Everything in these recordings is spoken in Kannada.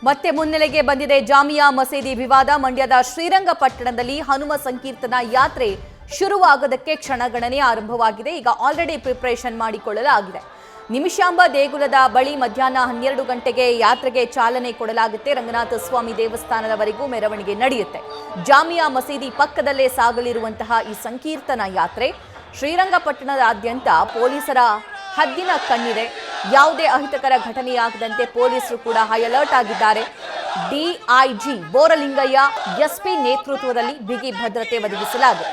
ಮತ್ತೆ ಮುನ್ನೆಲೆಗೆ ಬಂದಿದೆ ಜಾಮಿಯಾ ಮಸೀದಿ ವಿವಾದ. ಮಂಡ್ಯದ ಶ್ರೀರಂಗಪಟ್ಟಣದಲ್ಲಿ ಹನುಮ ಸಂಕೀರ್ತನಾ ಯಾತ್ರೆ ಶುರುವಾಗೋದಕ್ಕೆ ಕ್ಷಣಗಣನೆ ಆರಂಭವಾಗಿದೆ. ಈಗ ಆಲ್ರೆಡಿ ಪ್ರಿಪರೇಷನ್ ಮಾಡಿಕೊಳ್ಳಲಾಗಿದೆ. ನಿಮಿಷಾಂಬ ದೇಗುಲದ ಬಳಿ ಮಧ್ಯಾಹ್ನ 12 ಗಂಟೆಗೆ ಯಾತ್ರೆಗೆ ಚಾಲನೆ ಕೊಡಲಾಗುತ್ತೆ. ರಂಗನಾಥ ಸ್ವಾಮಿ ದೇವಸ್ಥಾನದವರೆಗೂ ಮೆರವಣಿಗೆ ನಡೆಯುತ್ತೆ. ಜಾಮಿಯಾ ಮಸೀದಿ ಪಕ್ಕದಲ್ಲೇ ಸಾಗಲಿರುವಂತಹ ಈ ಸಂಕೀರ್ತನಾ ಯಾತ್ರೆ ಶ್ರೀರಂಗಪಟ್ಟಣದಾದ್ಯಂತ ಪೊಲೀಸರ ಹದ್ದಿನ ಕಣ್ಣಿದೆ. ಯಾವುದೇ ಅಹಿತಕರ ಘಟನೆಯಾಗದಂತೆ ಪೊಲೀಸರು ಕೂಡ ಹೈ ಅಲರ್ಟ್ ಆಗಿದ್ದಾರೆ. ಡಿಐಜಿ ಬೋರಲಿಂಗಯ್ಯ ಎಸ್ಪಿ ನೇತೃತ್ವದಲ್ಲಿ ಬಿಗಿ ಭದ್ರತೆ ಒದಗಿಸಲಾಗಿದೆ.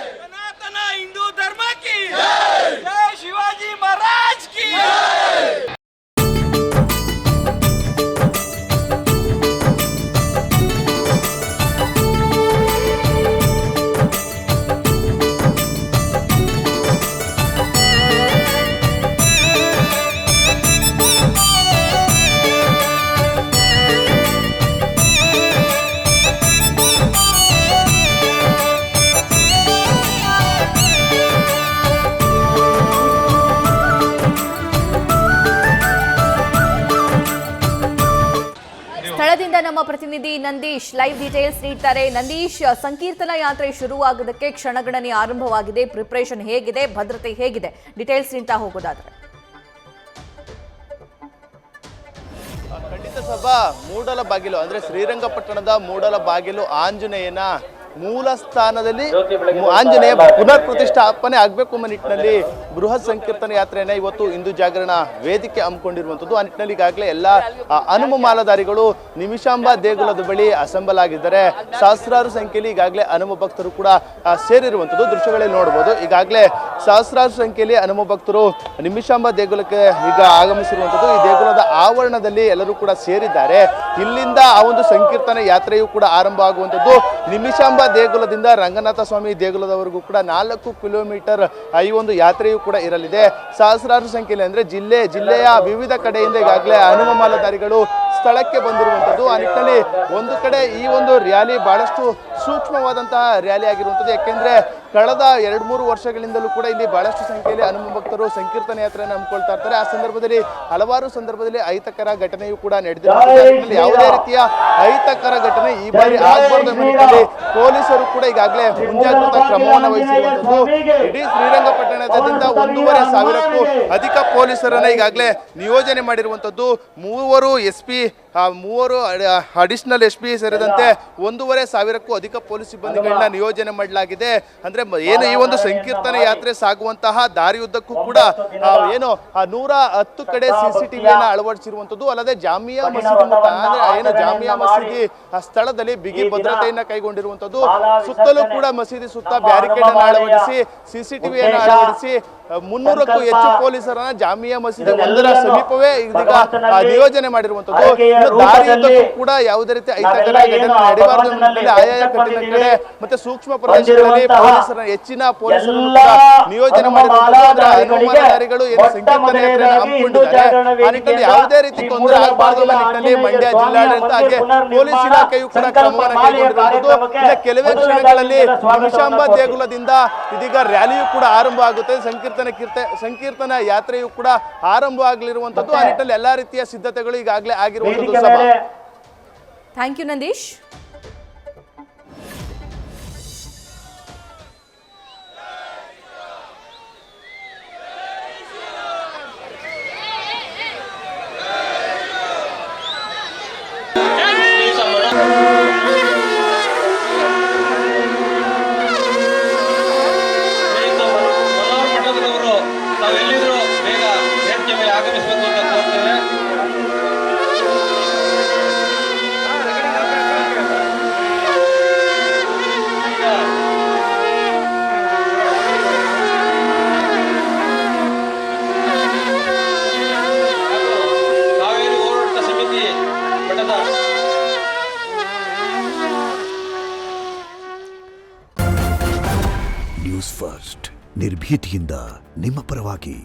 ಸ್ಥಳದಿಂದ ನಮ್ಮ ಪ್ರತಿನಿಧಿ ನಂದೀಶ್ ಲೈವ್ ಡೀಟೇಲ್ಸ್ ನೀಡ್ತಾರೆ. ನಂದೀಶ್, ಸಂಕೀರ್ತನಾ ಯಾತ್ರೆ ಶುರುವಾಗೋದಕ್ಕೆ ಕ್ಷಣಗಣನೆ ಆರಂಭವಾಗಿದೆ. ಪ್ರಿಪರೇಷನ್ ಹೇಗಿದೆ, ಭದ್ರತೆ ಹೇಗಿದೆ, ಡೀಟೇಲ್ಸ್ ನೀಡ್ತಾ ಹೋಗೋದಾದ್ರೆ? ಖಂಡಿತ ಸಭಾ, ಮೂಡಲಬಾಗಿಲು ಅಂದ್ರೆ ಶ್ರೀರಂಗಪಟ್ಟಣದ ಮೂಡಲಬಾಗಿಲು ಆಂಜನೇಯನ ಮೂಲ ಸ್ಥಾನದಲ್ಲಿ ಆಂಜನೇಯ ಪುನರ್ ಪ್ರತಿಷ್ಠಾಪನೆ ಆಗಬೇಕು ಎಂಬ ನಿಟ್ಟಿನಲ್ಲಿ ಬೃಹತ್ ಸಂಕೀರ್ತನ ಯಾತ್ರೆಯನ್ನ ಇವತ್ತು ಹಿಂದೂ ಜಾಗರಣ ವೇದಿಕೆ ಹಮ್ಮಿಕೊಂಡಿರುವಂಥದ್ದು. ಆ ನಿಟ್ಟಿನಲ್ಲಿ ಈಗಾಗಲೇ ಎಲ್ಲ ಹನುಮ ಮಾಲಾಧಾರಿಗಳು ನಿಮಿಷಾಂಬ ದೇಗುಲದ ಬಳಿ ಅಸೆಂಬಲ್ ಆಗಿದ್ದಾರೆ. ಸಹಸ್ರಾರು ಸಂಖ್ಯೆಯಲ್ಲಿ ಈಗಾಗಲೇ ಹನುಮ ಭಕ್ತರು ಕೂಡ ಸೇರಿರುವಂಥದ್ದು ದೃಶ್ಯಗಳಲ್ಲಿ ನೋಡಬಹುದು. ಈಗಾಗಲೇ ಸಹಸ್ರಾರು ಸಂಖ್ಯೆಯಲ್ಲಿ ಹನುಮ ಭಕ್ತರು ನಿಮಿಷಾಂಬ ದೇಗುಲಕ್ಕೆ ಈಗ ಆಗಮಿಸಿರುವಂಥದ್ದು. ಈ ದೇಗುಲದ ಆವರಣದಲ್ಲಿ ಎಲ್ಲರೂ ಕೂಡ ಸೇರಿದ್ದಾರೆ. ಇಲ್ಲಿಂದ ಆ ಒಂದು ಸಂಕೀರ್ತನ ಯಾತ್ರೆಯು ಕೂಡ ಆರಂಭ ಆಗುವಂಥದ್ದು. ನಿಮಿಷಾಂಬ ದೇಗುಲದಿಂದ ರಂಗನಾಥ ಸ್ವಾಮಿ ದೇಗುಲದವರೆಗೂ ಕೂಡ 4 ಕಿಲೋಮೀಟರ್ ಈ ಒಂದು ಯಾತ್ರೆಯು ಕೂಡ ಇರಲಿದೆ. ಸಹಸ್ರಾರು ಸಂಖ್ಯೆಯಲ್ಲಿ ಅಂದ್ರೆ ಜಿಲ್ಲೆಯ ವಿವಿಧ ಕಡೆಯಿಂದ ಈಗಾಗಲೇ ಹನುಮ ಮಾಲಾಧಾರಿಗಳು ಸ್ಥಳಕ್ಕೆ ಬಂದಿರುವಂಥದ್ದು. ಆ ನಿಟ್ಟಿನಲ್ಲಿ ಒಂದು ಕಡೆ ಈ ಒಂದು ರ್ಯಾಲಿ ಬಹಳಷ್ಟು ಸೂಕ್ಷ್ಮವಾದಂತಹ ರ್ಯಾಲಿ ಆಗಿರುವಂಥದ್ದು. ಯಾಕೆಂದ್ರೆ ಕಳೆದ 2-3 ವರ್ಷಗಳಿಂದಲೂ ಕೂಡ ಇಲ್ಲಿ ಬಹಳಷ್ಟು ಸಂಖ್ಯೆಯಲ್ಲಿ ಹನುಮ ಭಕ್ತರು ಸಂಕೀರ್ತನ ಯಾತ್ರೆಯನ್ನು ಹಮ್ಮಿಕೊಳ್ತಾ ಇರ್ತಾರೆ. ಆ ಸಂದರ್ಭದಲ್ಲಿ ಹಲವಾರು ಸಂದರ್ಭದಲ್ಲಿ ಅಹಿತಕರ ಘಟನೆಯೂ ಕೂಡ ನಡೆದಿರುತ್ತದೆ. ಯಾವುದೇ ರೀತಿಯ ಅಹಿತಕರ ಘಟನೆ ಈ ಬಾರಿ ಆಗಬಾರದು ಎಂಬ ನಿಟ್ಟಿನಲ್ಲಿ ಪೊಲೀಸರು ಕೂಡ ಈಗಾಗಲೇ ಮುಂಜಾಗ್ರತಾ ಕ್ರಮವನ್ನು ವಹಿಸಿರುವಂಥದ್ದು. ಇಡೀ ಶ್ರೀರಂಗಪಟ್ಟಣದಿಂದ 1,500ಕ್ಕೂ ಅಧಿಕ ಪೊಲೀಸರನ್ನ ಈಗಾಗಲೇ ನಿಯೋಜನೆ ಮಾಡಿರುವಂಥದ್ದು. 3 SP 3 ಅಡಿಷನಲ್ SP ಸೇರಿದಂತೆ 1,500ಕ್ಕೂ ಅಧಿಕ ಪೊಲೀಸ್ ಸಿಬ್ಬಂದಿಗಳನ್ನ ನಿಯೋಜನೆ ಮಾಡಲಾಗಿದೆ. ಅಂದ್ರೆ ಏನು ಈ ಒಂದು ಸಂಕೀರ್ತನ ಯಾತ್ರೆ ಸಾಗುವಂತಹ ದಾರಿಯುದ್ದಕ್ಕೂ ಕೂಡ ಏನು 110 ಕಡೆ CCTVಯನ್ನು ಅಳವಡಿಸಿರುವಂಥದ್ದು. ಅಲ್ಲದೆ ಜಾಮಿಯಾ ಮಸೀದಿ ಏನು ಜಾಮಿಯಾ ಮಸೀದಿ ಸ್ಥಳದಲ್ಲಿ ಬಿಗಿ ಭದ್ರತೆಯನ್ನ ಕೈಗೊಂಡಿರುವಂಥದ್ದು. ಸುತ್ತಲೂ ಕೂಡ ಮಸೀದಿ ಸುತ್ತ ಬ್ಯಾರಿಕೇಡ್ ಅನ್ನು ಅಳವಡಿಸಿ CCTVಯನ್ನು ಅಳವಡಿಸಿ 300ಕ್ಕೂ ಹೆಚ್ಚು ಪೊಲೀಸರನ್ನ ಜಾಮಿಯಾ ಮಸೀದಿ ಒಂದರ ಸಮೀಪವೇ ಇದೀಗ ನಿಯೋಜನೆ ಮಾಡಿರುವಂಥದ್ದು. ದಾರಿಯುದ್ದಕ್ಕೂ ಕೂಡ ಯಾವುದೇ ರೀತಿ ಅಹಿತಕರ ಘಟನೆ ನಡೆಯಬಾರದು ಎಂಬ ಆಯಾಯ ಕಠಿಣ ಕಡೆ ಮತ್ತೆ ಸೂಕ್ಷ್ಮ ಪ್ರದೇಶಗಳಲ್ಲಿ ಪೊಲೀಸರ ಹೆಚ್ಚಿನ ಪೊಲೀಸರನ್ನು ನಿಯೋಜನೆ ಮಾಡಿರುವಂಥದ್ದು. ಹನುಮಾನಧಾರಿಗಳು ಏನು ಸಂಕೀರ್ತನ ಯಾತ್ರೆಯನ್ನು ಹಮ್ಮಿಕೊಂಡಿದ್ದಾರೆ ಆ ನಿಟ್ಟಿನಲ್ಲಿ ಯಾವುದೇ ರೀತಿ ತೊಂದರೆ ಆಗಬಾರದು ಎಂಬ ನಿಟ್ಟಿನಲ್ಲಿ ಮಂಡ್ಯ ಜಿಲ್ಲಾಡಳಿತ ಹಾಗೆ ಪೊಲೀಸ್ ಇಲಾಖೆಯು ಕೂಡ ಕ್ರಮವನ್ನು ಕೈಗೊಂಡಿರುವಂಥದ್ದು. ಕೆಲವೇ ಕ್ಷಣಗಳಲ್ಲಿ ನಿಮಿಷಾಂಬ ದೇಗುಲದಿಂದ ಇದೀಗ ರ್ಯಾಲಿಯು ಕೂಡ ಆರಂಭ ಆಗುತ್ತೆ. ಸಂಕೀರ್ತನ ಯಾತ್ರೆಯು ಕೂಡ ಆರಂಭ ಆಗಲಿರುವಂಥದ್ದು. ಆ ನಿಟ್ಟಿನಲ್ಲಿ ಎಲ್ಲಾ ರೀತಿಯ ಸಿದ್ಧತೆಗಳು ಈಗಾಗಲೇ ಆಗಿರುವಂಥದ್ದು. Thank you Nandish. News First ನಿರ್ಭೀತಿಯಿಂದ ನಿಮ್ಮ ಪರವಾಗಿ.